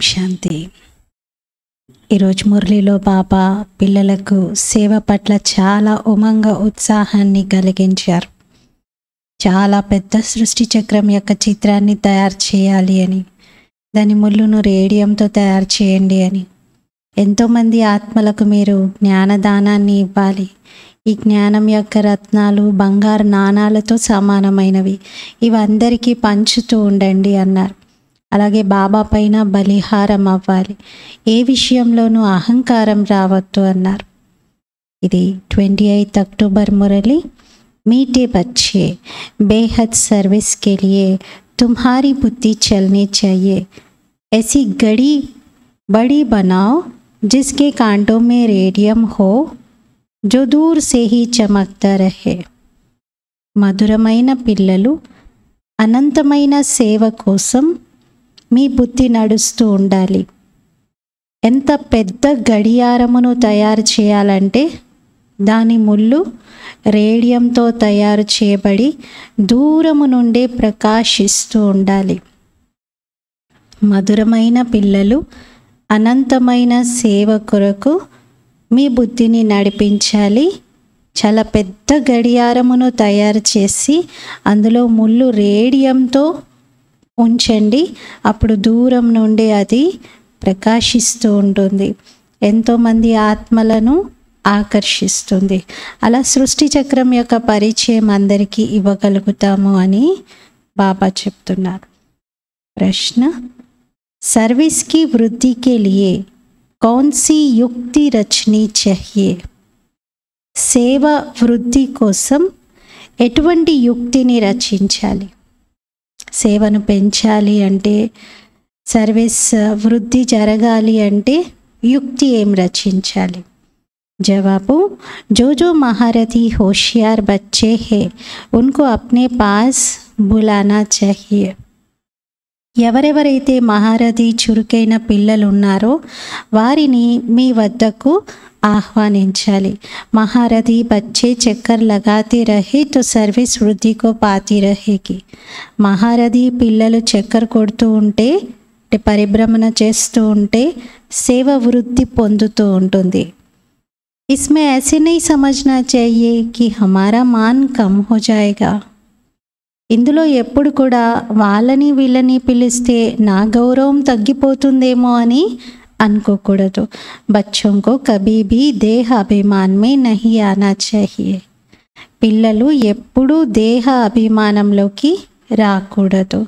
శాంతి. ఈరోజు మురళిలో బాబా పిల్లలకు సేవ పట్ల చాలా ఉత్సాహాన్ని కలిగించారు. చాలా పెద్ద సృష్టి చక్రం యొక్క చిత్రాన్ని తయారు చేయాలి అని, దాని ముళ్ళును రేడియంతో తయారు చేయండి అని, ఎంతోమంది ఆత్మలకు మీరు జ్ఞానదానాన్ని ఇవ్వాలి. ఈ జ్ఞానం యొక్క రత్నాలు బంగారు నాణాలతో సమానమైనవి, ఇవి అందరికీ పంచుతూ ఉండండి అన్నారు. అలాగే బాబా పైన బలిహారం అవ్వాలి, ఏ విషయంలోనూ అహంకారం రావద్దు అన్నారు. ఇది 28 अक्टूबर मुरली। मीठे बच्चे, बेहद सर्विस के लिए तुम्हारी बुद्धि चलनी चाहिए। ऐसी घड़ी बड़ी बनाओ जिसके कांटों में रेडियम हो, जो दूर से ही चमकता रहे। మధురమైన పిల్లలు, అనంతమైన సేవ కోసం మీ బుద్ధి నడుస్తూ ఉండాలి. ఎంత పెద్ద గడియారమును తయారు చేయాలంటే దాని ముళ్ళు రేడియంతో తయారు చేయబడి దూరము నుండి ప్రకాశిస్తూ ఉండాలి. మధురమైన పిల్లలు, అనంతమైన సేవ కొరకు మీ బుద్ధిని నడిపించాలి. చాలా పెద్ద గడియారమును తయారు చేసి అందులో ముళ్ళు రేడియంతో ఉంచండి. అప్పుడు దూరం నుండి అది ప్రకాశిస్తూ ఉంటుంది, ఎంతోమంది ఆత్మలను ఆకర్షిస్తుంది. అలా సృష్టి చక్రం యొక్క పరిచయం అందరికీ ఇవ్వగలుగుతాము అని బాబా చెప్తున్నారు. ప్రశ్న, सर्विस की वृद्धि के लिए कौन सी युक्ति रचनी चाहिए? సేవ వృద్ధి కోసం ఎటువంటి యుక్తిని రచించాలి? సేవను పెంచాలి అంటే, సర్వీస్ వృద్ధి జరగాలి అంటే యుక్తి ఏం రచించాలి? జవాబు, जो जो महारथी होशियार बच्चे हैं उनको अपने पास बुलाना चाहिए. ఎవరెవరైతే మహారథి చురుకైన పిల్లలు ఉన్నారో వారిని మీ వద్దకు ఆహ్వానించాలి. మహారథి బచ్చే చక్కర్ లగాతే రహే తో సర్వీస్ వృద్ధి కో పాతి రహేగి. మహారథి పిల్లలు చక్కర్ కొడుతూ ఉంటే, పరిభ్రమణ చేస్తూ ఉంటే సేవ వృద్ధి పొందుతూ ఉంటుంది. इसमें ऐसे नहीं समझना चाहिए कि हमारा मान कम हो जाएगा. ఇందులో ఎప్పుడు కూడా వాళ్ళని వీళ్ళని పిలిస్తే నా గౌరవం తగ్గిపోతుందేమో అని అనుకోకూడదు. బచ్చోं को कभी भी देह अभिमान में नहीं आना चाहिए. పిల్లలు ఎప్పుడూ దేహ అభిమానంలోకి రాకూడదు.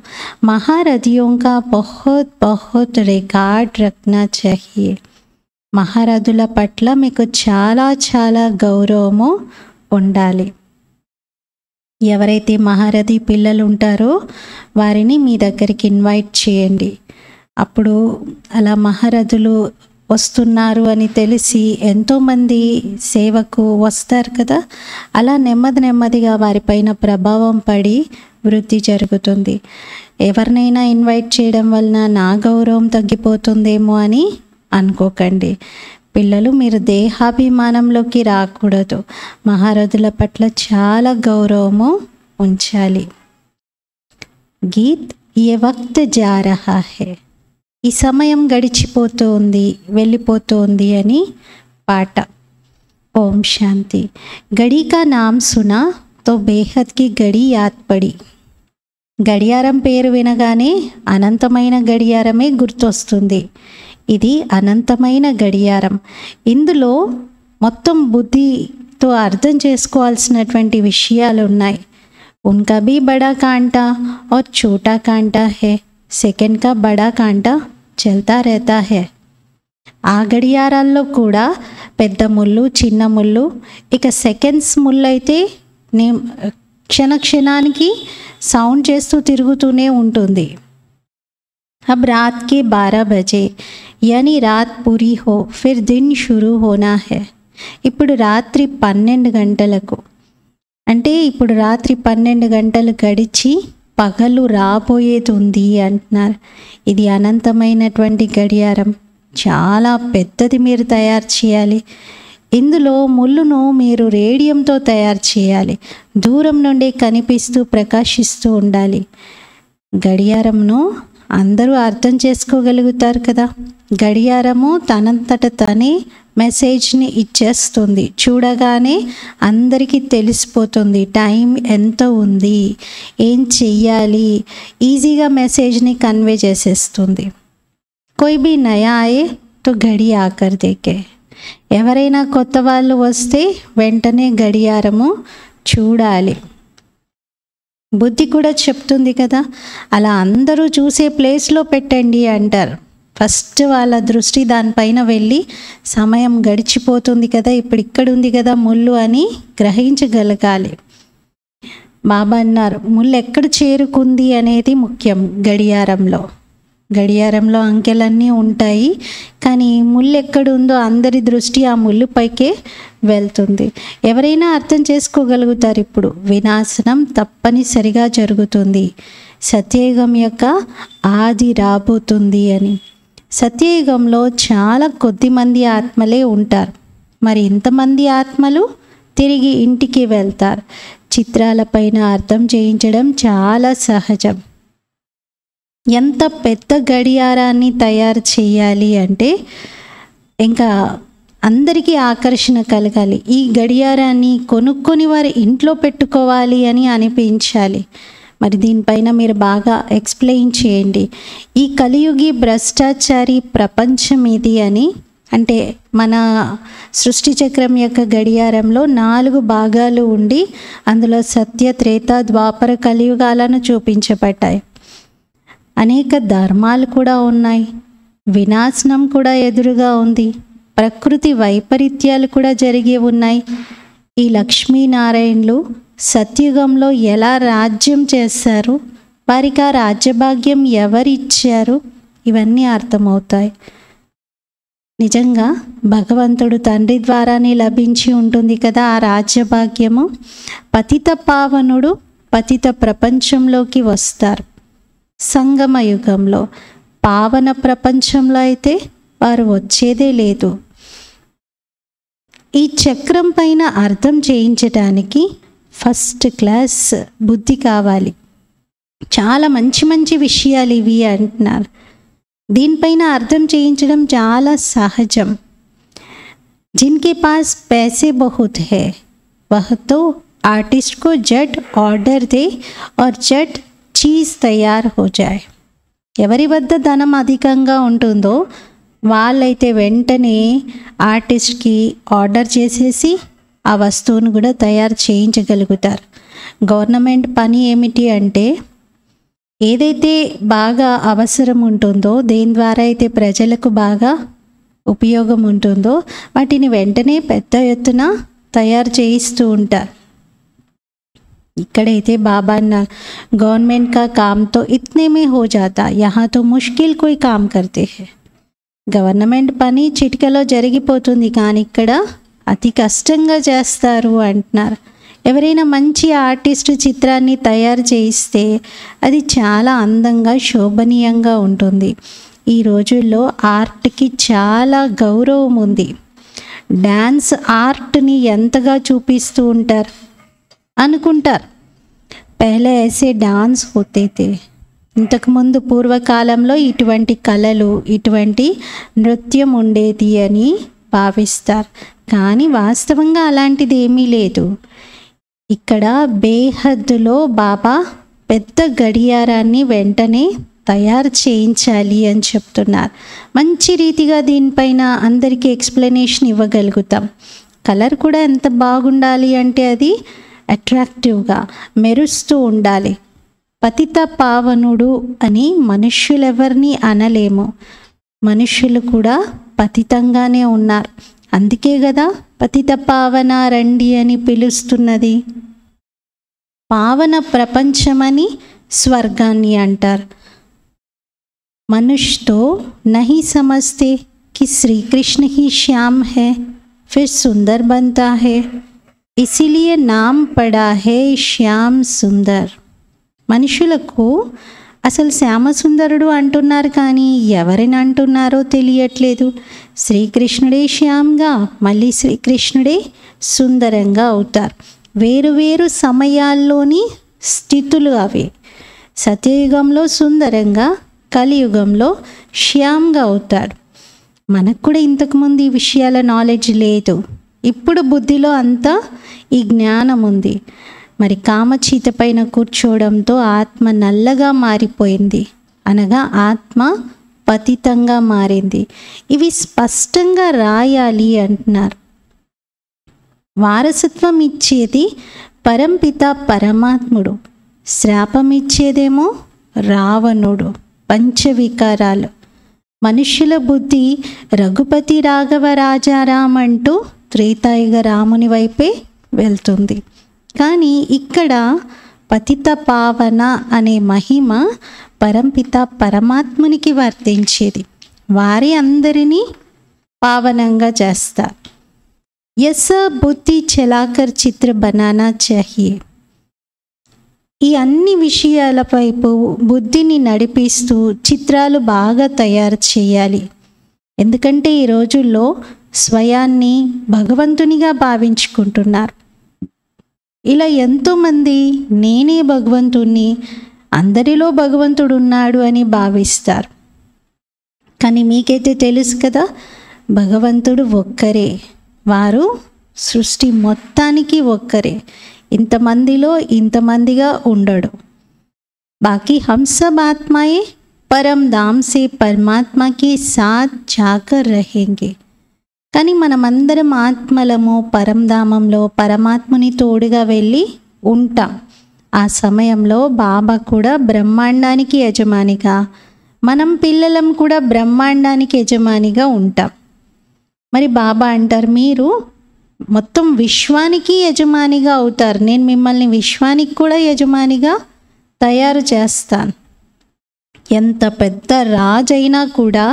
మహారథిयों का बहुत बहुत रिकॉर्ड रखना चाहिए. మహారథుల పట్ల మీకు చాలా చాలా గౌరవము ఉండాలి. ఎవరైతే మహారథి పిల్లలు ఉంటారో వారిని మీ దగ్గరికి ఇన్వైట్ చేయండి. అప్పుడు అలా మహారథులు వస్తున్నారు అని తెలిసి ఎంతోమంది సేవకు వస్తారు కదా, అలా నెమ్మది నెమ్మదిగా వారిపైన ప్రభావం పడి వృద్ధి జరుగుతుంది. ఎవరినైనా ఇన్వైట్ చేయడం వలన నా గౌరవం తగ్గిపోతుందేమో అని అనుకోకండి. పిల్లలు, మీరు దేహాభిమానంలోకి రాకూడదు. మహారథుల పట్ల చాలా గౌరవము ఉంచాలి. గీత్, ఏ వక్త్ జా రహా హై. ఈ సమయం గడిచిపోతూ ఉంది, వెళ్ళిపోతూ ఉంది అని పాట. ఓం శాంతి. గడి కా నామ్ సునా తో బేహద్ కి గడి యాద్ పడి. గడియారం పేరు వినగానే అనంతమైన గడియారమే గుర్తొస్తుంది. ఇది అనంతమైన గడియారం. ఇందులో మొత్తం బుద్ధితో అర్థం చేసుకోవాల్సినటువంటి విషయాలు ఉన్నాయి. ఉన్కా భీ బడా కాంటా और छोटा कांटा है, సెకండ్ కా బడా కాంటా చల్తా रहता है. ఆ గడియారాల్లో కూడా పెద్ద ముళ్ళు, చిన్న ముళ్ళు, ఇక సెకండ్స్ ముళ్ళు అయితే క్షణానికి సౌండ్ చేస్తూ తిరుగుతూనే ఉంటుంది. अब रात के 12 बजे यानी रात पूरी हो फिर दिन शुरू होना है. ఇప్పుడు రాత్రి 12 గంటలకు అంటే ఇప్పుడు రాత్రి 12 గంటలు గడిచి పగలు రాబోయేది ఉంది అంటున్నారు. ఇది అనంతమైనటువంటి గడియారం, చాలా పెద్దది మీరు తయారు చేయాలి. ఇందులో ముళ్ళును మీరు రేడియంతో తయారు చేయాలి. దూరం నుండి కనిపిస్తూ ప్రకాశిస్తూ ఉండాలి. గడియారంను అందరూ అర్థం చేసుకోగలుగుతారు కదా. గడియారము తనంతట తనే మెసేజ్ని ఇచ్చేస్తుంది. చూడగానే అందరికీ తెలిసిపోతుంది టైం ఎంత ఉంది, ఏం చెయ్యాలి, ఈజీగా మెసేజ్ని కన్వే చేసేస్తుంది. కోయి భీ నయా ఆయే తో గడి ఆకర్ దేకే. ఎవరైనా కొత్త వాళ్ళు వస్తే వెంటనే గడియారము చూడాలి. బుద్ధి కూడా చెప్తుంది కదా, అలా అందరూ చూసే ప్లేస్లో పెట్టండి అంటారు. ఫస్ట్ వాళ్ళ దృష్టి దానిపైన వెళ్ళి సమయం గడిచిపోతుంది కదా, ఇప్పుడు ఇక్కడ ఉంది కదా ముళ్ళు అని గ్రహించగలగాలి. బాబా అన్నారు ముళ్ళు ఎక్కడ చేరుకుంది అనేది ముఖ్యం. గడియారంలో అంకెలన్నీ ఉంటాయి, కానీ ముళ్ళు ఎక్కడుందో అందరి దృష్టి ఆ ముళ్ళుపైకే వెళ్తుంది. ఎవరైనా అర్థం చేసుకోగలుగుతారు ఇప్పుడు వినాశనం తప్పనిసరిగా జరుగుతుంది, సత్యయుగం యొక్క ఆది రాబోతుంది అని. సత్యయుగంలో చాలా కొద్దిమంది ఆత్మలే ఉంటారు. మరి ఇంతమంది ఆత్మలు తిరిగి ఇంటికి వెళ్తారు. చిత్రాలపైన అర్థం చేయించడం చాలా సహజం. ఎంత పెద్ద గడియారాన్ని తయారు చేయాలి అంటే ఇంకా అందరికీ ఆకర్షణ కలగాలి. ఈ గడియారాన్ని కొనుక్కొని వారి ఇంట్లో పెట్టుకోవాలి అని అనిపించాలి. మరి దీనిపైన మీరు బాగా ఎక్స్ప్లెయిన్ చేయండి. ఈ కలియుగి భ్రష్టాచారి ప్రపంచం ఇది అని, అంటే మన సృష్టి చక్రం యొక్క గడియారంలో 4 భాగాలు ఉండి అందులో సత్య, త్రేత, ద్వాపర, కలియుగాలను చూపించబడ్డాయి. అనేక ధర్మాలు కూడా ఉన్నాయి. వినాశనం కూడా ఎదురుగా ఉంది. ప్రకృతి వైపరీత్యాలు కూడా జరిగి ఉన్నాయి. ఈ లక్ష్మీనారాయణులు సత్యుగంలో ఎలా రాజ్యం చేశారు, వారికి ఆ రాజ్యభాగ్యం ఎవరిచ్చారు, ఇవన్నీ అర్థమవుతాయి. నిజంగా భగవంతుడు తండ్రి ద్వారానే లభించి ఉంటుంది కదా ఆ రాజ్యభాగ్యము. పతిత పావనుడు పతిత ప్రపంచంలోకి వస్తారు సంగమ యుగంలో. పావన ప్రపంచంలో అయితే వారు వచ్చేదే లేదు. ఈ చక్రం పైన అర్థం చేయించడానికి ఫస్ట్ క్లాస్ బుద్ధి కావాలి. చాలా మంచి మంచి విషయాలు ఇవి అంటున్నారు. దీనిపైన అర్థం చేయించడం చాలా సహజం. జిన్కే పాస్ पैसे बहुत है वह तो आर्टिस्ट को झट ऑर्डर दे और झट चीज़ तैयार हो जाए. ఎవరి వద్ద ధనం అధికంగా ఉంటుందో వాళ్ళైతే వెంటనే ఆర్టిస్ట్కి ఆర్డర్ చేసేసి ఆ వస్తువును కూడా తయారు చేయించగలుగుతారు. గవర్నమెంట్ పని ఏమిటి అంటే ఏదైతే బాగా అవసరం ఉంటుందో, దేని ద్వారా అయితే ప్రజలకు బాగా ఉపయోగం ఉంటుందో వాటిని వెంటనే పెద్ద ఎత్తున తయారు చేయిస్తూ ఉంటారు. ఇక్కడైతే బాబా అన్నారు గవర్నమెంట్ కా కామ్ తో ఇత్నే మే హో జాతా, యహా తో ముష్కిల్ కోయి కామ్ కర్తే హై. గవర్నమెంట్ పని చిటికలో జరిగిపోతుంది, కానీ ఇక్కడ అతి కష్టంగా చేస్తారు అంటున్నారు. ఎవరైనా మంచి ఆర్టిస్ట్ చిత్రాన్ని తయారు చేయిస్తే అది చాలా అందంగా శోభనీయంగా ఉంటుంది. ఈ రోజుల్లో ఆర్ట్కి చాలా గౌరవం ఉంది. డ్యాన్స్ ఆర్ట్ని ఎంతగా చూపిస్తూ ఉంటారు అనుకుంటారు. పహలే ఐసే డాన్స్ హోతే తే. ఇంతకుముందు పూర్వకాలంలో ఇటువంటి కళలు, ఇటువంటి నృత్యం ఉండేది అని భావిస్తారు, కానీ వాస్తవంగా అలాంటిది ఏమీ లేదు. ఇక్కడ బేహద్దులో బాబా పెద్ద గడియారాన్ని వెంటనే తయారు చేయించాలి అని చెప్తున్నారు. మంచి రీతిగా దీనిపైన అందరికీ ఎక్స్ప్లెనేషన్ ఇవ్వగలుగుతాం. కలర్ కూడా ఎంత బాగుండాలి అంటే అది అట్రాక్టివ్గా మెరుస్తూ ఉండాలి. పతిత పావనుడు అని మనుష్యులెవరిని అనలేము. మనుష్యులు కూడా పతితంగానే ఉన్నారు. అందుకే కదా పతిత పావన రండి అని పిలుస్తున్నది. పావన ప్రపంచమని స్వర్గాన్ని అంటారు. मनुष्य तो नहीं समझते कि श्री कृष्ण ही श्याम है, फिर सुंदर बनता है, इसीलिए नाम पड़ा है श्याम सुंदर. మనుషులకు అసలు శ్యామసుందరుడు అంటున్నారు, కానీ ఎవరిని అంటున్నారో తెలియట్లేదు. శ్రీకృష్ణుడే శ్యామ్గా, మళ్ళీ శ్రీకృష్ణుడే సుందరంగా అవుతారు. వేరు సమయాల్లోని స్థితులు అవి. సత్యయుగంలో సుందరంగా, కలియుగంలో శ్యామ్గా అవుతాడు. మనకు కూడా ఇంతకుముందు ఈ విషయాల నాలెడ్జ్ లేదు. ఇప్పుడు బుద్ధిలో అంతా ఈ జ్ఞానం ఉంది. మరి కామచీత పైన కూర్చోవడంతో ఆత్మ నల్లగా మారిపోయింది, అనగా ఆత్మ పతితంగా మారింది. ఇవి స్పష్టంగా రాయాలి అంటున్నారు. వారసత్వం ఇచ్చేది పరంపిత పరమాత్ముడు, శాపం ఇచ్చేదేమో రావణుడు. పంచవికారాలు. మనుష్యుల బుద్ధి రఘుపతి రాఘవ రాజారాం అంటూ త్రేతాయుగ రాముని వైపే వెళ్తుంది. కానీ ఇక్కడ పతిత పావన అనే మహిమ పరంపిత పరమాత్మునికి వర్తించేది. వారి అందరినీ పావనంగా చేస్తారు. యస బుద్ధి చలాకర్ చిత్ర బనానా చాహియే. ఈ అన్ని విషయాల వైపు బుద్ధిని నడిపిస్తూ చిత్రాలు బాగా తయారు చేయాలి. ఎందుకంటే ఈ రోజుల్లో స్వయాన్ని భగవంతునిగా భావించుకుంటున్నారు. ఇలా ఎంతోమంది నేనే భగవంతుణ్ణి, అందరిలో భగవంతుడు ఉన్నాడు అని భావిస్తారు. కానీ మీకైతే తెలుసు కదా, భగవంతుడు ఒక్కరే. వారు సృష్టి మొత్తానికి ఒక్కరే. ఇంతమందిలో ఇంతమందిగా ఉండడు. బాకీ హమ్ సబ్ ఆత్మాయే పరం ధామ్ సే పరమాత్మ కే సాత్ జాకర్ రహేంగే. కానీ మనమందరం ఆత్మలము పరంధామంలో పరమాత్ముని తోడుగా వెళ్ళి ఉంటాం. ఆ సమయంలో బాబా కూడా బ్రహ్మాండానికి యజమానిగా, మనం పిల్లలం కూడా బ్రహ్మాండానికి యజమానిగా ఉంటాం. మరి బాబా అంటారు, మీరు మొత్తం విశ్వానికి యజమానిగా అవుతారు. నేను మిమ్మల్ని విశ్వానికి కూడా యజమానిగా తయారు చేస్తాను. ఎంత పెద్ద రాజైనా కూడా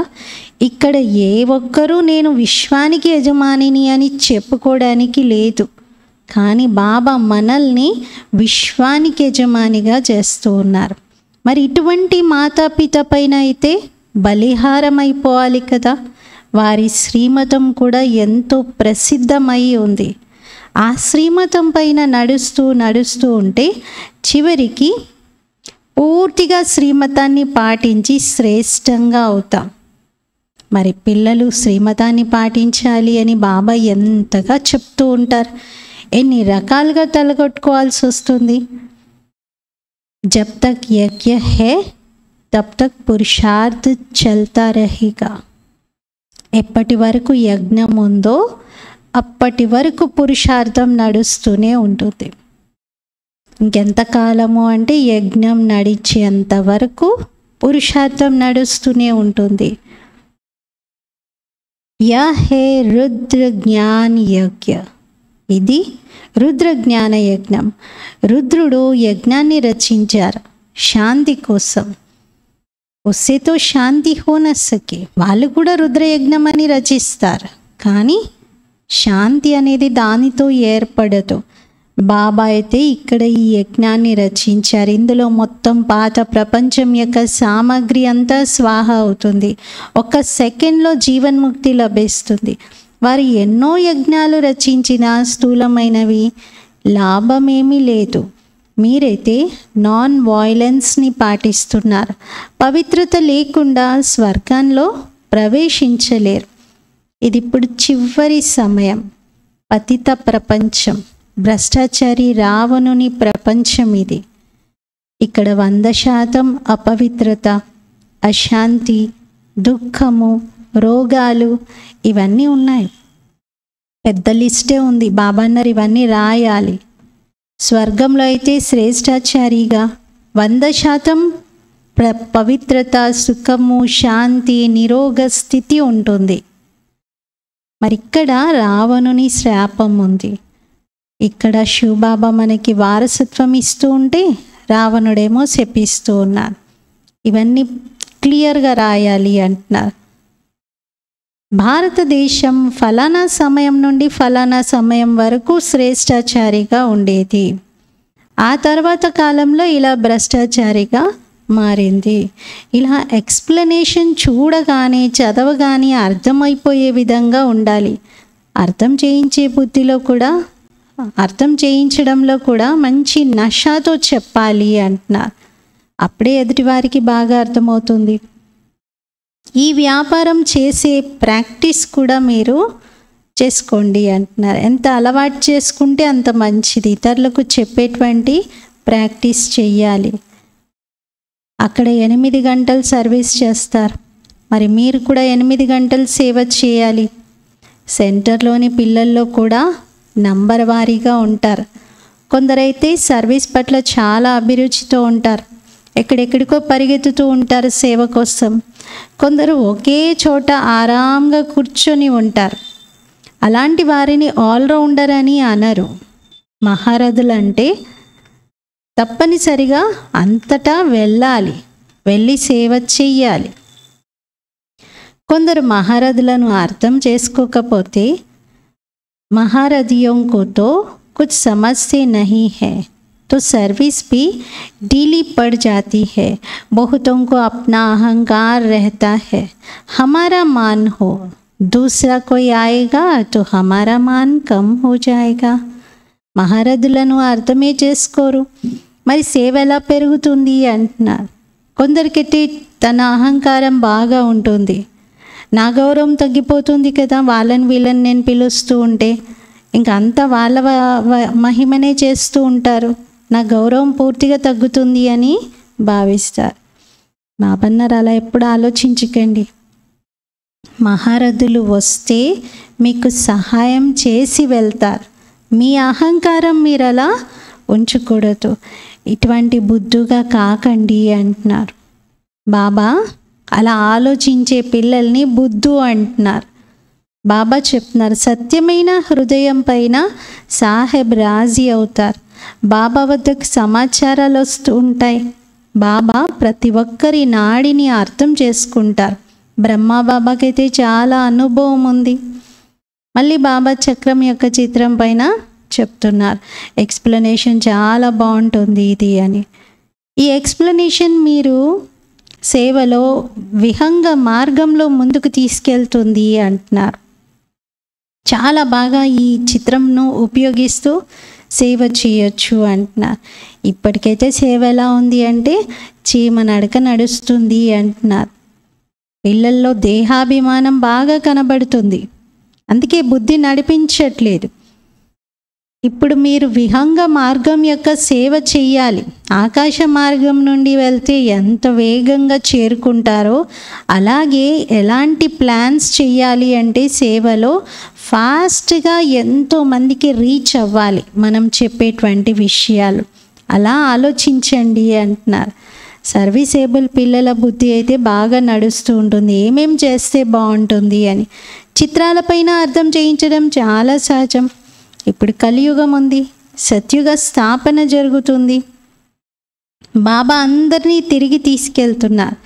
ఇక్కడ ఏ ఒక్కరూ నేను విశ్వానికి యజమానిని అని చెప్పుకోవడానికి లేదు. కానీ బాబా మనల్ని విశ్వానికి యజమానిగా చేస్తూ ఉన్నారు. మరి ఇటువంటి మాతాపిత పైన అయితే బలిహారం అయిపోవాలి కదా. వారి శ్రీమతం కూడా ఎంతో ప్రసిద్ధమై ఉంది. ఆ శ్రీమతం పైన నడుస్తూ ఉంటే చివరికి పూర్తిగా శ్రీమతాన్ని పాటించి శ్రేష్టంగా అవుతాం. మరి పిల్లలు శ్రీమతాన్ని పాటించాలి అని బాబా ఎంతగా చెప్తూ ఉంటారు. ఎన్ని రకాలుగా తలగొట్టుకోవాల్సి వస్తుంది. జబ్ తక్ యజ్ఞ హై తబ్ తక్ పురుషార్థ్ చల్తా రహేగా. ఎప్పటి వరకు యజ్ఞం ఉందో అప్పటి వరకు పురుషార్థం నడుస్తూనే ఉంటుంది. ఇంకెంతకాలము అంటే యజ్ఞం నడిచేంత వరకు పురుషార్థం నడుస్తూనే ఉంటుంది. యా హే రుద్ర జ్ఞాన యజ్ఞ. ఇది రుద్ర జ్ఞాన యజ్ఞం. రుద్రుడు యజ్ఞాన్ని రచించారు శాంతి కోసం. ఉస్సేతో శాంతి హోన సకే. వాళ్ళు కూడా రుద్రయజ్ఞం అని రచిస్తారు, కానీ శాంతి అనేది దానితో ఏర్పడదు. బాబా అయితే ఇక్కడ ఈ యజ్ఞాన్ని రచించారు. ఇందులో మొత్తం పాత ప్రపంచం యొక్క సామాగ్రి అంతా స్వాహ అవుతుంది. ఒక సెకండ్లో జీవన్ముక్తి లభిస్తుంది. వారు ఎన్నో యజ్ఞాలు రచించిన స్థూలమైనవి లాభమేమీ లేదు. మీరైతే నాన్ వాయిలెన్స్ని పాటిస్తున్నారు. పవిత్రత లేకుండా స్వర్గంలో ప్రవేశించలేరు. ఇది ఇప్పుడు చివరి సమయం. పతిత ప్రపంచం, భ్రష్టాచారి రావణుని ప్రపంచం ఇది. ఇక్కడ 100% అపవిత్రత, అశాంతి, దుఃఖము, రోగాలు ఇవన్నీ ఉన్నాయి. పెద్ద లిస్టే ఉంది. బాబా అన్నారు ఇవన్నీ రాయాలి. స్వర్గంలో అయితే శ్రేష్టాచారిగా 100% పవిత్రత, సుఖము, శాంతి, నిరోగ స్థితి ఉంటుంది. మరి ఇక్కడ రావణుని శాపం ఉంది. ఇక్కడ శివబాబా మనకి వారసత్వం ఇస్తూ ఉంటే రావణుడేమో శపిస్తూ ఉన్నారు. ఇవన్నీ క్లియర్గా రాయాలి అంటున్నారు. భారతదేశం ఫలానా సమయం నుండి ఫలానా సమయం వరకు శ్రేష్టాచారిగా ఉండేది. ఆ తర్వాత కాలంలో ఇలా భ్రష్టాచారిగా మారింది. ఇలా ఎక్స్ప్లెనేషన్ చూడగానే చదవగానే అర్థమైపోయే విధంగా ఉండాలి. అర్థం చేయించే బుద్ధిలో కూడా, అర్థం చేయించడంలో కూడా మంచి నషాతో చెప్పాలి అంటున్నారు. అప్పుడే ఎదుటివారికి బాగా అర్థమవుతుంది. ఈ వ్యాపారం చేసే ప్రాక్టీస్ కూడా మీరు చేసుకోండి అంటున్నారు. ఎంత అలవాటు చేసుకుంటే అంత మంచిది. ఇతరులకు చెప్పేటువంటి ప్రాక్టీస్ చెయ్యాలి. అక్కడ 8 గంటలు సర్వీస్ చేస్తారు, మరి మీరు కూడా 8 గంటలు సేవ చేయాలి. సెంటర్లోని పిల్లల్లో కూడా నంబర్ వారీగా ఉంటారు. కొందరైతే సర్వీస్ పట్ల చాలా అభిరుచితో ఉంటారు, ఎక్కడెక్కడికో పరిగెత్తుతూ ఉంటారు సేవ కోసం. కొందరు ఒకే చోట ఆరాంగా కూర్చొని ఉంటారు. అలాంటి వారిని ఆల్రౌండర్ అని అనరు. మహారథులు అంటే తప్పనిసరిగా అంతటా వెళ్ళాలి, వెళ్ళి సేవ చెయ్యాలి. కొందరు మహారథులను అర్థం చేసుకోకపోతే महारथियों को तो कुछ समझते नहीं है तो सर्विस भी ढीली पड़ जाती है। बहुतों को अपना अहंकार रहता है, हमारा मान हो, दूसरा कोई आएगा तो हमारा मान कम हो जाएगा। మహారథులను అర్థమే చేసుకోరు, మరి సేవ ఎలా పెరుగుతుంది అంటున్నారు. కొందరికైతే తన అహంకారం బాగా ఉంటుంది. నా గౌరవం తగ్గిపోతుంది కదా, వాళ్ళని వీళ్ళని నేను పిలుస్తూ ఉంటే, ఇంకా అంతా వాళ్ళ మహిమనే చేస్తూ ఉంటారు, నా గౌరవం పూర్తిగా తగ్గుతుంది అని భావిస్తారు. బాబన్నారు అలా ఎప్పుడు ఆలోచించకండి. మహారథులు వస్తే మీకు సహాయం చేసి వెళ్తారు, మీ అహంకారం మీరు అలా ఉంచకూడదు. ఇటువంటి బుద్ధుగా కాకండి అంటున్నారు. బాబా అలా ఆలోచించే పిల్లల్ని బుద్ధు అంటున్నారు. బాబా చెప్తున్నారు, సత్యమైన హృదయం పైన సాహెబ్ రాజీ అవుతారు. బాబా వద్దకు సమాచారాలు వస్తూ ఉంటాయి. బాబా ప్రతి ఒక్కరి నాడిని అర్థం చేసుకుంటారు. బ్రహ్మ బాబాకైతే చాలా అనుభవం ఉంది. మళ్ళీ బాబా చక్రం యొక్క చిత్రం పైన చెప్తున్నారు, ఎక్స్ప్లెనేషన్ చాలా బాగుంటుంది ఇది అని. ఈ ఎక్స్ప్లెనేషన్ మీరు సేవలో విహంగ మార్గంలో ముందుకు తీసుకెళ్తుంది అంటున్నారు. చాలా బాగా ఈ చిత్రంను ఉపయోగిస్తూ సేవ చేయొచ్చు అంటున్నారు. ఇప్పటికైతే సేవ ఎలా ఉంది అంటే చీమ నడక నడుస్తుంది అంటున్నారు. పిల్లల్లో దేహాభిమానం బాగా కనబడుతుంది, అందుకే బుద్ధి నడిపించట్లేదు. ఇప్పుడు మీరు విహంగ మార్గం యొక్క సేవ చెయ్యాలి. ఆకాశ మార్గం నుండి వెళ్తే ఎంత వేగంగా చేరుకుంటారో అలాగే ఎలాంటి ప్లాన్స్ చెయ్యాలి అంటే సేవలో ఫాస్ట్గా ఎంతోమందికి రీచ్ అవ్వాలి మనం చెప్పేటువంటి విషయాలు. అలా ఆలోచించండి అంటున్నారు. సర్వీసేబుల్ పిల్లల బుద్ధి అయితే బాగా నడుస్తూ ఉంటుంది, ఏమేం చేస్తే బాగుంటుంది అని. చిత్రాలపైన అర్థం చేయించడం చాలా సహజం. ఇప్పుడు కలియుగం ఉంది, సత్యుగ స్థాపన జరుగుతుంది. బాబా అందరినీ తిరిగి తీసుకెళ్తున్నారు.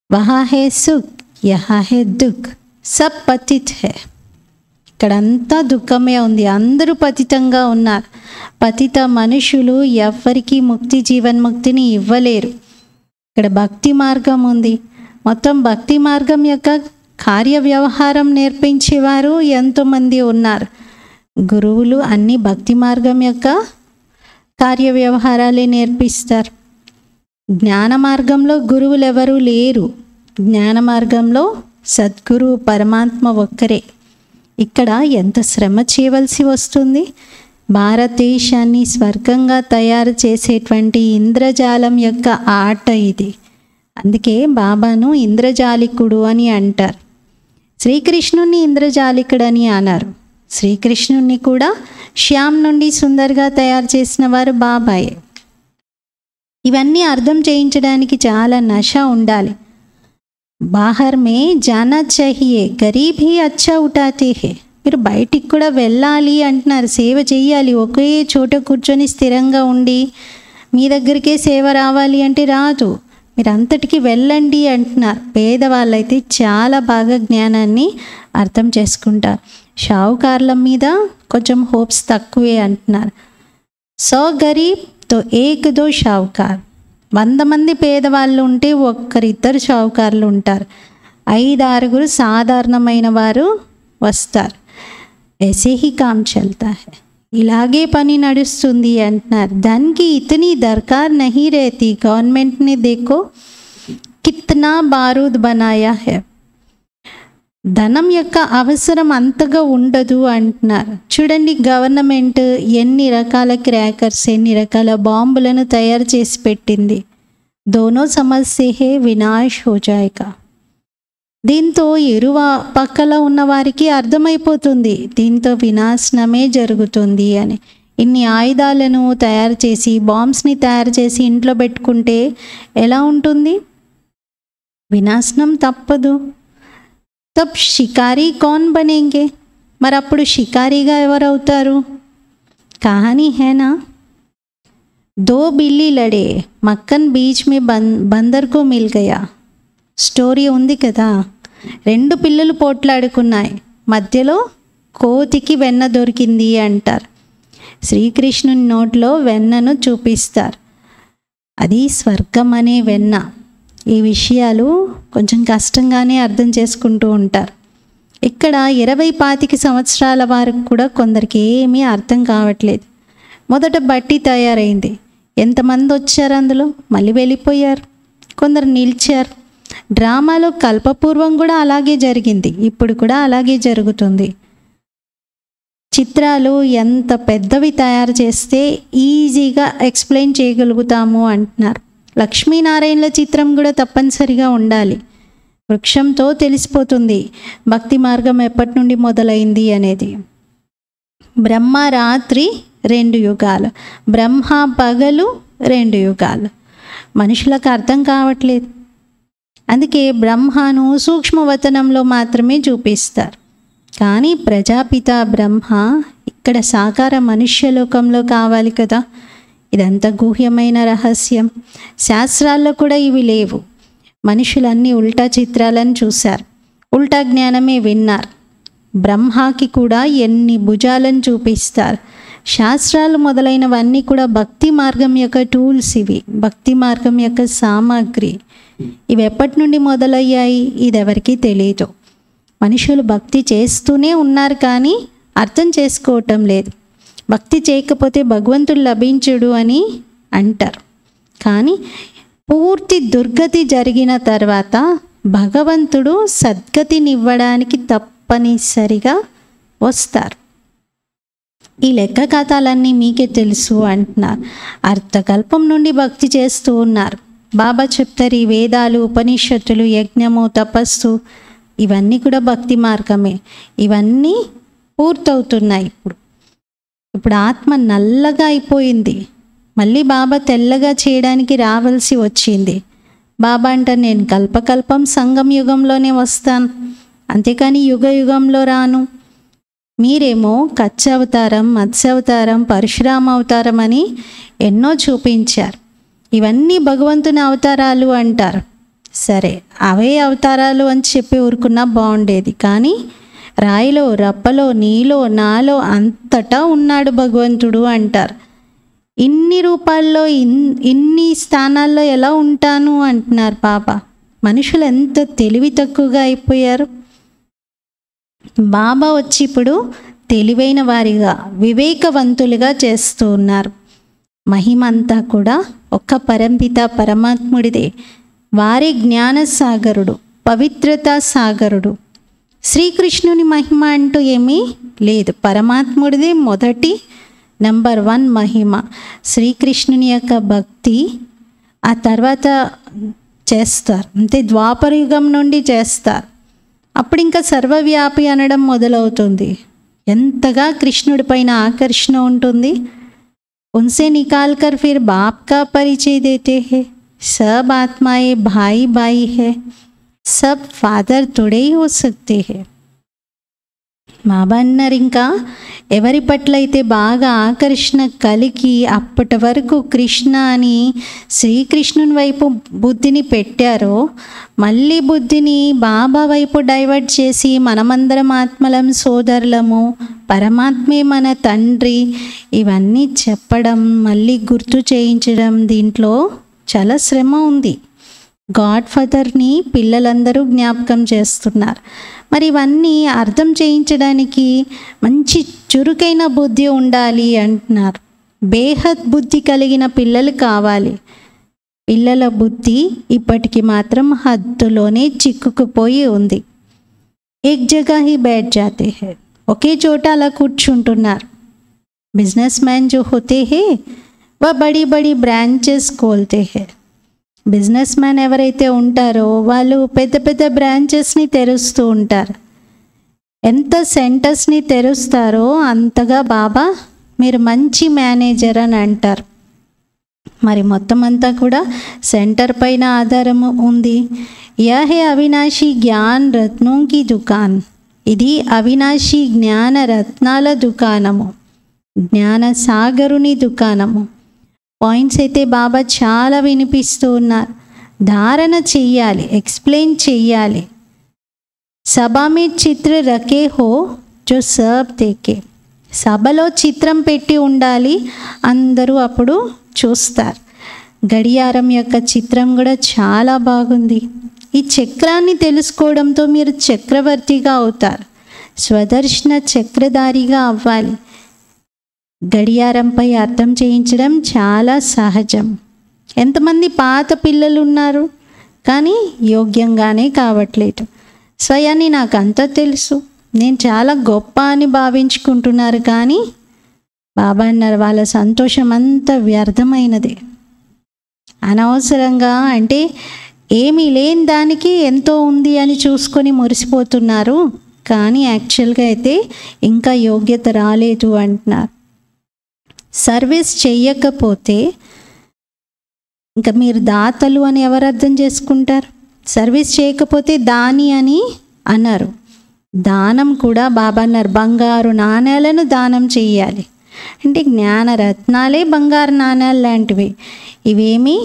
వహా హే సుఖ్ యహా హే దుఃఖ్ సబ్ పతిత్ హే. ఇక్కడంతా దుఃఖమే ఉంది, అందరూ పతితంగా ఉన్నారు. పతిత మనుషులు ఎవ్వరికీ ముక్తి జీవన్ముక్తిని ఇవ్వలేరు. ఇక్కడ భక్తి మార్గం ఉంది. మొత్తం భక్తి మార్గం యొక్క కార్య వ్యవహారం నేర్పించేవారు ఎంతోమంది ఉన్నారు. గురువులు అన్ని భక్తి మార్గం యొక్క కార్య వ్యవహారాలే నేర్పిస్తారు. జ్ఞాన మార్గంలో గురువులు ఎవరూ లేరు. జ్ఞాన మార్గంలో సద్గురు పరమాత్మ ఒక్కరే. ఇక్కడ ఎంత శ్రమ చేయవలసి వస్తుంది. భారతదేశాన్ని స్వర్గంగా తయారు చేసేటువంటి ఇంద్రజాలం యొక్క ఆట ఇది. అందుకే బాబాను ఇంద్రజాలికుడు అని అంటారు. శ్రీకృష్ణుని ఇంద్రజాలికుడని అన్నారు. శ్రీకృష్ణుని కూడా శ్యామ్ నుండి సుందర్గా తయారు చేసిన వారు బాబాయే. ఇవన్నీ అర్థం చేయించడానికి చాలా నష ఉండాలి. బాహర్ మే జానా చాహియే, గరీబ్ హీ అచ్చా ఉఠాతే హే. మీరు బయటికి కూడా వెళ్ళాలి అంటున్నారు, సేవ చేయాలి. ఒకే చోట కూర్చొని స్థిరంగా ఉండి మీ దగ్గరికే సేవ రావాలి అంటే రాదు. మీరు అంతటికి వెళ్ళండి అంటున్నారు. పేదవాళ్ళైతే చాలా బాగా జ్ఞానాన్ని అర్థం చేసుకుంటారు. షావుకార్ల మీద కొంచెం హోప్స్ తక్కువే అంటున్నారు. 100 గరీబ్ తో 1-2 షావుకార్. 100 మంది పేదవాళ్ళు ఉంటే 1-2 షావుకార్లు ఉంటారు. 5-6 సాధారణమైన వారు వస్తారు. ऐसे ही काम चलता है. ఇలాగే పని నడుస్తుంది అంటున్నారు. దానికి ఇతని దర్కార్ నహీ రేతి. గవర్నమెంట్ని దేకో, కిత్నా బారూద్ బనాయా హై. ధనం యొక్క అవసరం అంతగా ఉండదు అంటున్నారు. చూడండి, గవర్నమెంట్ ఎన్ని రకాల క్రాకర్స్, ఎన్ని రకాల బాంబులను తయారు చేసి పెట్టింది. దోనో సమస్య హే వినాశ్ హో జాయేగా. దీంతో ఇరువ పక్కల ఉన్న వారికి అర్థమైపోతుంది దీంతో వినాశనమే జరుగుతుంది అని. ఇన్ని ఆయుధాలను తయారు చేసి, బాంబ్స్ని తయారు చేసి ఇంట్లో పెట్టుకుంటే ఎలా ఉంటుంది? వినాశనం తప్పదు. తబ్ షికారీ కౌన్ బనేంగే? మరి అప్పుడు షికారీగా ఎవరవుతారు? కహానీ హేనా, దో బిల్లి లడే మక్కన్ బీచ్ మే బందర్ కో మిల్ గయా. స్టోరీ ఉంది కదా, 2 పిల్లలు పోట్లాడుకున్నాయి, మధ్యలో కోతికి వెన్న దొరికింది అంటారు. శ్రీకృష్ణుని నోట్లో వెన్నను చూపిస్తారు. అది స్వర్గం అనే వెన్న. ఈ విషయాలు కొంచెం కష్టంగానే అర్థం చేసుకుంటూ ఉంటారు. ఇక్కడ 20-25 సంవత్సరాల వారికి కూడా కొందరికి ఏమీ అర్థం కావట్లేదు. మొదట బట్టి తయారైంది, ఎంతమంది వచ్చారు అందులో, మళ్ళీ వెళ్ళిపోయారు, కొందరు నిలిచారు. డ్రామాలో కల్పపూర్వం కూడా అలాగే జరిగింది, ఇప్పుడు కూడా అలాగే జరుగుతుంది. చిత్రాలు ఎంత పెద్దవి తయారు చేస్తే ఈజీగా ఎక్స్ప్లెయిన్ చేయగలుగుతాము అంటున్నారు. లక్ష్మీనారాయణల చిత్రం కూడా తప్పనిసరిగా ఉండాలి. వృక్షంతో తెలిసిపోతుంది భక్తి మార్గం ఎప్పటి నుండి మొదలైంది అనేది. బ్రహ్మ రాత్రి 2 యుగాలు, బ్రహ్మ పగలు 2 యుగాలు. మనుషులకు అర్థం కావట్లేదు. అందుకే బ్రహ్మను సూక్ష్మవతనంలో మాత్రమే చూపిస్తారు. కానీ ప్రజాపిత బ్రహ్మ ఇక్కడ సాకార మనుష్యలోకంలో కావాలి కదా. ఇదంతా గుహ్యమైన రహస్యం. శాస్త్రాల్లో కూడా ఇవి లేవు. మనుషులన్నీ ఉల్టా చిత్రాలను చూశారు, ఉల్టా జ్ఞానమే విన్నారు. బ్రహ్మకి కూడా ఎన్ని భుజాలను చూపిస్తారు. శాస్త్రాలు మొదలైనవన్నీ కూడా భక్తి మార్గం యొక్క టూల్స్. ఇవి భక్తి మార్గం యొక్క సామాగ్రి. ఇవి ఎప్పటి నుండి మొదలయ్యాయి ఇది ఎవరికీ తెలియదు. మనుషులు భక్తి చేస్తూనే ఉన్నారు కానీ అర్థం చేసుకోవటం లేదు. భక్తి చేయకపోతే భగవంతుడు లభించుడు అని అంటారు. కానీ పూర్తి దుర్గతి జరిగిన తర్వాత భగవంతుడు సద్గతినివ్వడానికి తప్పనిసరిగా వస్తారు. ఈ లెక్క కథలన్నీ మీకే తెలుసు అంటున్నారు. అర్థకల్పం నుండి భక్తి చేస్తూ ఉన్నారు. బాబా చెప్తారు, ఈ వేదాలు, ఉపనిషత్తులు, యజ్ఞము, తపస్సు ఇవన్నీ కూడా భక్తి మార్గమే. ఇవన్నీ పూర్తవుతున్నాయి. ఇప్పుడు ఆత్మ నల్లగా అయిపోయింది, మళ్ళీ బాబా తెల్లగా చేయడానికి రావాల్సి వచ్చింది. బాబా అంటారు, నేను కల్పకల్పం సంగం యుగంలోనే వస్తాను, అంతేకాని యుగ యుగంలో రాను. మీరేమో కచ్చ అవతారం, మత్స్య అవతారం, పరశురామ అవతారం అని ఎన్నో చూపించారు. ఇవన్నీ భగవంతుని అవతారాలు అంటారు. సరే, అవే అవతారాలు అని చెప్పి ఊరుకున్నా బాగుండేది. కానీ రాయిలో, రప్పలో, నీలో, నాలో అంతటా ఉన్నాడు భగవంతుడు అంటారు. ఇన్ని రూపాల్లో ఇన్ని స్థానాల్లో ఎలా ఉంటాను అంటున్నారు పాప. మనుషులు ఎంత తెలివి తక్కువగా అయిపోయారు. బాబా వచ్చి ఇప్పుడు తెలివైన వారిగా, వివేకవంతులుగా చేస్తూ ఉన్నారు. మహిమ అంతా కూడా ఒక్క పరంపిత పరమాత్ముడిదే. వారే జ్ఞానసాగరుడు, పవిత్రతా సాగరుడు. శ్రీకృష్ణుని మహిమ అంటూ ఏమీ లేదు. పరమాత్ముడిదే మొదటి నంబర్ 1 మహిమ. శ్రీకృష్ణుని యొక్క భక్తి ఆ తర్వాత చేస్తారు, అంతే. ద్వాపర యుగం నుండి చేస్తారు. అప్పుడు ఇంకా సర్వవ్యాపి అనడం మొదలవుతుంది. ఎంతగా కృష్ణుడి పైన ఆకర్షణ ఉంటుంది. उनसे निकाल कर फिर बाप का परिचय देते हैं. सब आत्माएं भाई भाई है, सब फादर थोड़े ही हो सकते हैं. బాబా అన్నారు, ఇంకా ఎవరి పట్ల అయితే బాగా ఆకర్షణ కలిగి అప్పటి వరకు కృష్ణ అని శ్రీకృష్ణుని వైపు బుద్ధిని పెట్టారో, మళ్ళీ బుద్ధిని బాబా వైపు డైవర్ట్ చేసి మనమందరం ఆత్మలం, సోదరులము, పరమాత్మే మన తండ్రి, ఇవన్నీ చెప్పడం, మళ్ళీ గుర్తు చేయించడం, దీంట్లో చాలా శ్రమ ఉంది. గాడ్ ఫాదర్ని పిల్లలందరూ జ్ఞాపకం చేస్తున్నారు. మరి ఇవన్నీ అర్థం చేయించడానికి మంచి చురుకైన బుద్ధి ఉండాలి అంటున్నారు. బేహద్ బుద్ధి కలిగిన పిల్లలు కావాలి. పిల్లల బుద్ధి ఇప్పటికి మాత్రం హద్దులోనే చిక్కుకుపోయి ఉంది. ఏక్ జగహ హీ బైఠ్ జాతే హై, ఒకే చోట అలా కూర్చుంటున్నారు. బిజినెస్ మ్యాన్ జో హోతే హై వह బड़ी बड़ी బ్రాంచెస్ खोलते हैं. బిజినెస్ మ్యాన్ ఎవరైతే ఉంటారో వాళ్ళు పెద్ద పెద్ద బ్రాంచెస్ని తెరుస్తూ ఉంటారు. ఎంత సెంటర్స్ని తెరుస్తారో అంతగా బాబా మీరు మంచి మేనేజర్ అని అంటారు. మరి మొత్తం అంతా కూడా సెంటర్ పైన ఆధారం ఉంది. యహ హై అవినాశీ జ్ఞాన్ రత్నోం కి దుకాన్, ఇది అవినాశీ జ్ఞాన రత్నాల దుకాణము, జ్ఞాన సాగరుని దుకాణము. పాయింట్స్ అయితే బాబా చాలా వినిపిస్తూ ఉన్నారు. ధారణ చెయ్యాలి, ఎక్స్ప్లెయిన్ చెయ్యాలి. సభా మే చిత్ర రకే హో జో సబ్ దేకే, సభలో చిత్రం పెట్టి ఉండాలి, అందరూ అప్పుడు చూస్తారు. గడియారం యొక్క చిత్రం కూడా చాలా బాగుంది. ఈ చక్రాన్ని తెలుసుకోవడంతో మీరు చక్రవర్తిగా అవుతారు, స్వదర్శన చక్రధారిగా అవ్వాలి. గడియారంపై అర్థం చేయించడం చాలా సహజం. ఎంతమంది పాత పిల్లలు ఉన్నారు కానీ యోగ్యంగానే కావట్లేదు. స్వయాన్ని నాకు అంతా తెలుసు, నేను చాలా గొప్ప అని భావించుకుంటున్నారు. కానీ బాబా అన్నారు వాళ్ళ సంతోషం అంతా వ్యర్థమైనది. అనవసరంగా అంటే ఏమీ లేని దానికి ఎంతో ఉంది అని చూసుకొని మురిసిపోతున్నారు. కానీ యాక్చువల్గా అయితే ఇంకా యోగ్యత రాలేదు అంటున్నారు. సర్వీస్ చెయ్యకపోతే ఇంకా మీరు దాతలు అని ఎవరు అర్థం చేసుకుంటారు? సర్వీస్ చేయకపోతే దాని అని అన్నారు. దానం కూడా బాబా అన్నారు బంగారు నాణేలను దానం చెయ్యాలి. అంటే జ్ఞానరత్నాలే బంగారు నాణేలు లాంటివి, ఇవేమీ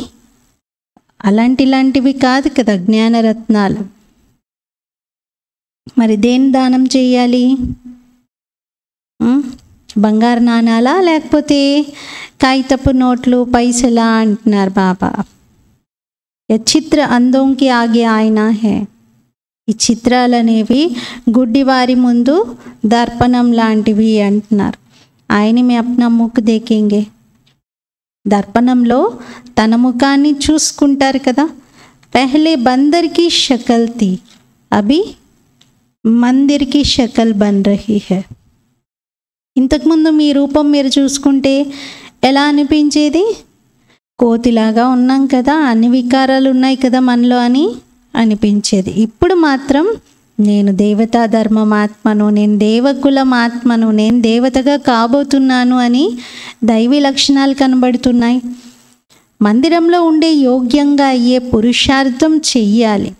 అలాంటివి కాదు కదా జ్ఞానరత్నాలు. మరి దేని దానం చేయాలి? బంగారు నాణాలా లేకపోతే కాగితపు నోట్లు పైసలా అంటున్నారు బాబా. చిత్ర అందంకి ఆగే ఆయన హే, ఈ చిత్రాలు అనేవి గుడ్డివారి ముందు దర్పణం లాంటివి అంటున్నారు. ఆయన మే అప్నా ముఖ్ దేఖేంగే, దర్పణంలో తన ముఖాన్ని చూసుకుంటారు కదా. పెహ్లే బందర్ కి షకల్ థీ, అభి మందిర్ కి షకల్ బన్ రహీ హై. ఇంతకుముందు మీ రూపం మీరు చూసుకుంటే ఎలా అనిపించేది? కోతిలాగా ఉన్నాం కదా, అన్ని వికారాలు ఉన్నాయి కదా మనలో అని అనిపించేది. ఇప్పుడు మాత్రం నేను దేవతా ధర్మమాత్మను, నేను దేవకులం ఆత్మను, నేను దేవతగా కాబోతున్నాను అని దైవీ లక్షణాలు కనబడుతున్నాయి. మందిరంలో ఉండే యోగ్యంగా అయ్యే పురుషార్థం చెయ్యాలి.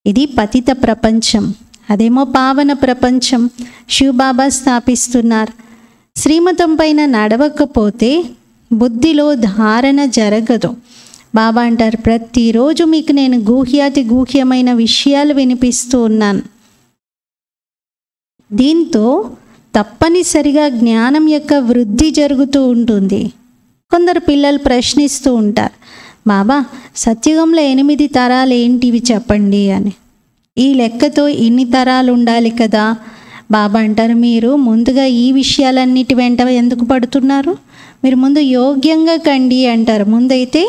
ఇది పతిత ప్రపంచం, అదేమో పావన ప్రపంచం. శివబాబా స్థాపిస్తున్నారు. శ్రీమతం పైన నడవకపోతే బుద్ధిలో ధారణ జరగదు. బాబా అంటారు ప్రతిరోజు మీకు నేను గూహ్యాతి గూహ్యమైన విషయాలు వినిపిస్తూ ఉన్నాను. దీంతో తప్పనిసరిగా జ్ఞానం యొక్క వృద్ధి జరుగుతూ ఉంటుంది. కొందరు పిల్లలు ప్రశ్నిస్తూ ఉంటారు, బాబా సత్యుగంలో 8 తరాలు ఏంటివి చెప్పండి అని. ఈ లెక్కతో ఇన్ని తరాలు ఉండాలి కదా. బాబా అంటారు మీరు ముందుగా ఈ విషయాలన్నిటి వెంట ఎందుకు పడుతున్నారు? మీరు ముందు యోగ్యంగా కండి అంటారు. ముందైతే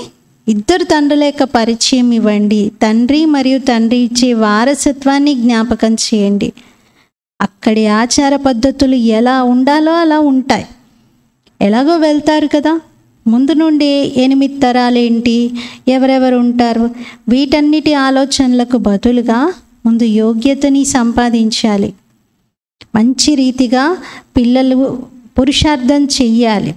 2 తండ్రుల యొక్క పరిచయం ఇవ్వండి, తండ్రి మరియు తండ్రి ఇచ్చే వారసత్వాన్ని జ్ఞాపకం చేయండి. అక్కడి ఆచార పద్ధతులు ఎలా ఉండాలో అలా ఉంటాయి. ఎలాగో వెళ్తారు కదా. ముందు నుండి 8 తరాలేంటి, ఎవరెవరు ఉంటారు, వీటన్నిటి ఆలోచనలకు బదులుగా ముందు యోగ్యతని సంపాదించాలి. మంచి రీతిగా పిల్లలు పురుషార్థం చెయ్యాలి.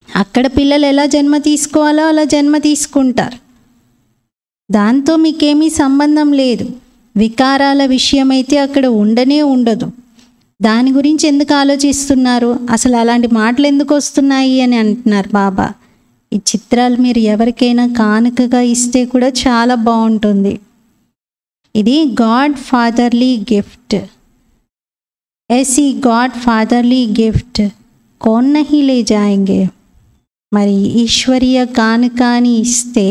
అక్కడ పిల్లలు ఎలా జన్మ తీసుకోవాలో అలా జన్మ తీసుకుంటారు. దాంతో మీకేమీ సంబంధం లేదు. వికారాల విషయమైతే అక్కడ ఉండనే ఉండదు. దాని గురించి ఎందుకు ఆలోచిస్తున్నారు, అసలు అలాంటి మాటలు ఎందుకు వస్తున్నాయి అని అంటున్నారు బాబా. ఈ చిత్రాలు మీరు ఎవరికైనా కానుకగా ఇస్తే కూడా చాలా బాగుంటుంది. ఇది గాడ్ ఫాదర్లీ గిఫ్ట్. ऐसी गॉड फादरली गिफ्ट कौन नहीं ले जाएंगे. మరి ఈశ్వరీయ కానుకని ఇస్తే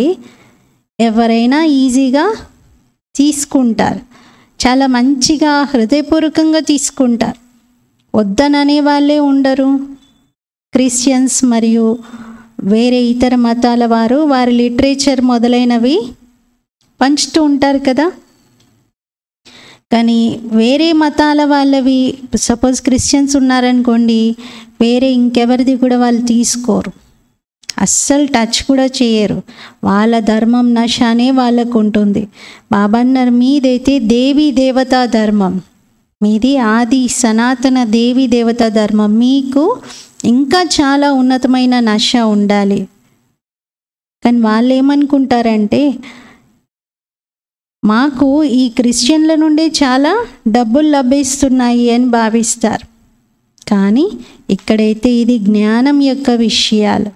ఎవరైనా ఈజీగా తీసుకుంటారు, చాలా మంచిగా హృదయపూర్వకంగా తీసుకుంటారు. వద్దననే వాళ్ళే ఉండరు. క్రిస్టియన్స్ మరియు వేరే ఇతర మతాల వారు వారి లిటరేచర్ మొదలైనవి పంచుతూ ఉంటారు కదా. కానీ వేరే మతాల వాళ్ళవి, సపోజ్ క్రిస్టియన్స్ ఉన్నారనుకోండి, వేరే ఇంకెవరిది కూడా వాళ్ళు తీసుకోరు, అస్సలు టచ్ కూడా చేయరు. వాళ్ళ ధర్మం నశానే వాళ్ళకు ఉంటుంది. బాబా అన్నారు, మీదైతే దేవీ దేవతా ధర్మం, మీది ఆది సనాతన దేవీ దేవతా ధర్మం, మీకు ఇంకా చాలా ఉన్నతమైన నశ ఉండాలి. కానీ వాళ్ళు ఏమనుకుంటారంటే, మాకు ఈ క్రిస్టియన్ల నుండి చాలా డబ్బులు లభిస్తున్నాయి అని భావిస్తారు. కానీ ఇక్కడైతే ఇది జ్ఞానం యొక్క విషయాలు.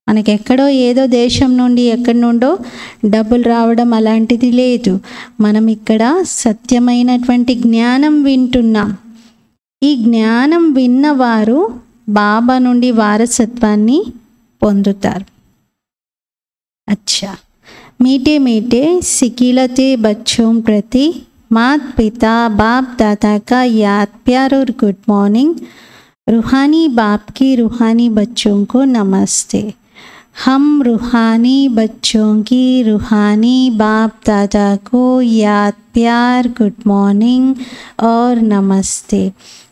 మనకెక్కడో ఏదో దేశం నుండి ఎక్కడి నుండో డబ్బులు రావడం అలాంటిది లేదు. మనం ఇక్కడ సత్యమైనటువంటి జ్ఞానం వింటున్నాం. ఈ జ్ఞానం విన్నవారు బాబా నుండి వారసత్వాన్ని పొందుతారు. अच्छा, मीठे मीठे सिकिलते बच्चों प्रति मात पिता बाप दादा का याद प्यार और गुड मॉर्निंग. रूहानी बाप की रूहानी बच्चों को नमस्ते. हम रूहानी बच्चों की रूहानी बाप दादा को याद प्यार गुड मॉर्निंग और नमस्ते.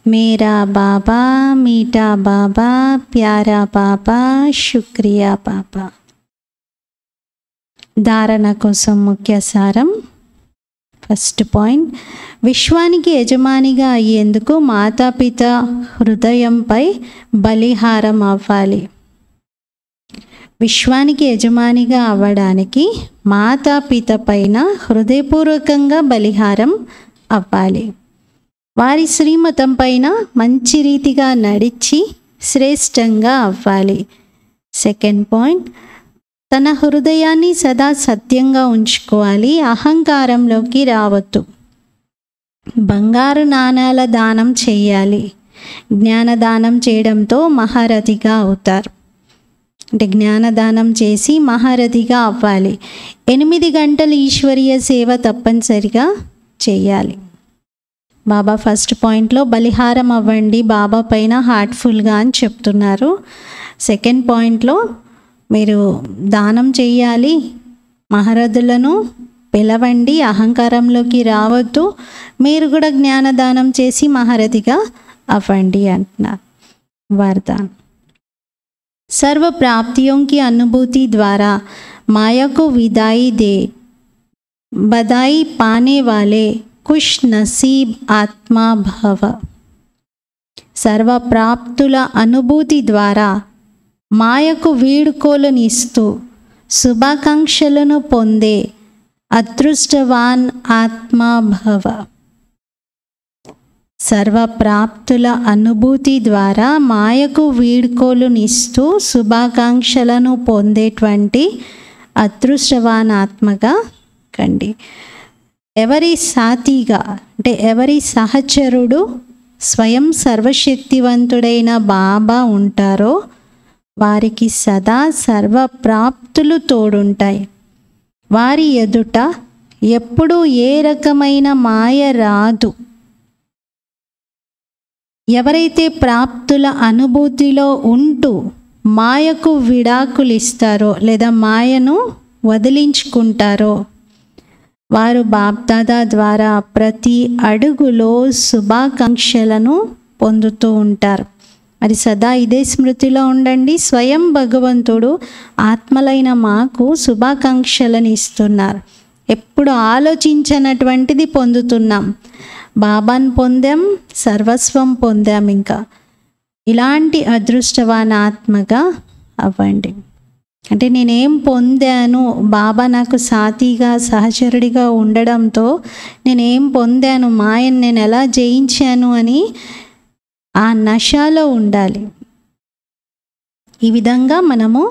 मेरा बाबा मीठा बाबा प्यारा बाबा शुक्रिया बाबा. ధారణ కోసం ముఖ్య సారం. ఫస్ట్ పాయింట్, విశ్వానికి యజమానిగా అయ్యేందుకు మాతాపిత హృదయంపై బలిహారం అవ్వాలి. విశ్వానికి యజమానిగా అవ్వడానికి మాతాపిత పైన హృదయపూర్వకంగా బలిహారం అవ్వాలి. వారి శ్రీమతం పైన మంచి రీతిగా నడిచి శ్రేష్టంగా అవ్వాలి. సెకండ్ పాయింట్, తన హృదయాన్ని సదా సత్యంగా ఉంచుకోవాలి, అహంకారంలోకి రావద్దు. బంగారు నాణాల దానం చేయాలి. జ్ఞానదానం చేయడంతో మహారథిగా అవుతారు. అంటే జ్ఞానదానం చేసి మహారథిగా అవ్వాలి. 8 గంటలు ఈశ్వరీయ సేవ తప్పనిసరిగా చేయాలి. బాబా ఫస్ట్ పాయింట్లో బలిహారం అవ్వండి బాబా పైన హార్ట్ఫుల్గా అని చెప్తున్నారు. సెకండ్ పాయింట్లో మీరు దానం చేయాలి, మహారథులను పిలవండి, అహంకారంలోకి రావద్దు, మీరు కూడా జ్ఞానదానం చేసి మహారథిగా అవ్వండి అంటున్నారు. वरदान, सर्व प्राप्तियों की अनुभूति द्वारा माया को विदाई दे बधाई पाने वाले खुश नसीब आत्मा भव. सर्व प्राप्तुల అనుభూతి ద్వారా మాయకు వీడుకోలునిస్తూ శుభాకాంక్షలను పొందే అదృష్టవాన్ ఆత్మా భవ. సర్వప్రాప్తుల అనుభూతి ద్వారా మాయకు వీడుకోలునిస్తూ శుభాకాంక్షలను పొందేటువంటి అదృష్టవాన్ ఆత్మగా కండి. ఎవరి సాతిగా అంటే ఎవరి సహచరుడు స్వయం సర్వశక్తివంతుడైన బాబా ఉంటారో వారికి సదా సర్వప్రాప్తులు తోడుంటాయి. వారి ఎదుట ఎప్పుడూ ఏ రకమైన మాయ రాదు. ఎవరైతే ప్రాప్తుల అనుభూతిలో ఉంటూ మాయకు విడాకులిస్తారో లేదా మాయను వదిలించుకుంటారో వారు బాప్దాదా ద్వారా ప్రతి అడుగులో శుభాకాంక్షలను పొందుతూ ఉంటారు. మరి సదా ఇదే స్మృతిలో ఉండండి. స్వయం భగవంతుడు ఆత్మలైన మాకు శుభాకాంక్షలను ఇస్తున్నారు. ఎప్పుడు ఆలోచించనటువంటిది పొందుతున్నాం. బాబాను పొందాం, సర్వస్వం పొందాం. ఇంకా ఇలాంటి అదృష్టవాన్ ఆత్మగా అవ్వండి. అంటే నేనేం పొందాను, బాబా నాకు సాతిగా సహచరుడిగా ఉండడంతో నేనేం పొందాను, మాయను నేను ఎలా జయించాను అని ఆ నశలో ఉండాలి. ఈ విధంగా మనము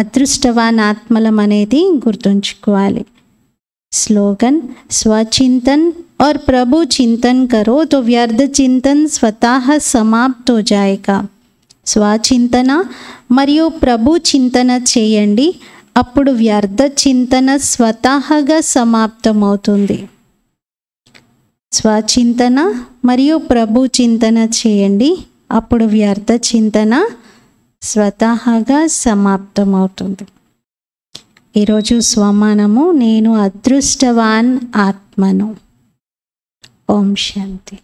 అదృష్టవాన్ ఆత్మలం అనేది గుర్తుంచుకోవాలి. स्लोगन, स्वचिंतन और प्रभु चिंतन करो तो व्यर्थ चिंतन स्वतः समाप्त हो जाएगा. స్వచింతన మరియు ప్రభు చింతన చేయండి, అప్పుడు వ్యర్థ చింతన స్వతహాగా సమాప్తమవుతుంది. స్వచింతన మరియు ప్రభు చింతన చేయండి, అప్పుడు వ్యర్థ చింతన స్వతహాగా సమాప్తమవుతుంది. ఈరోజు స్వమానము నేను అదృష్టవాన్ ఆత్మను. ఓం శాంతి.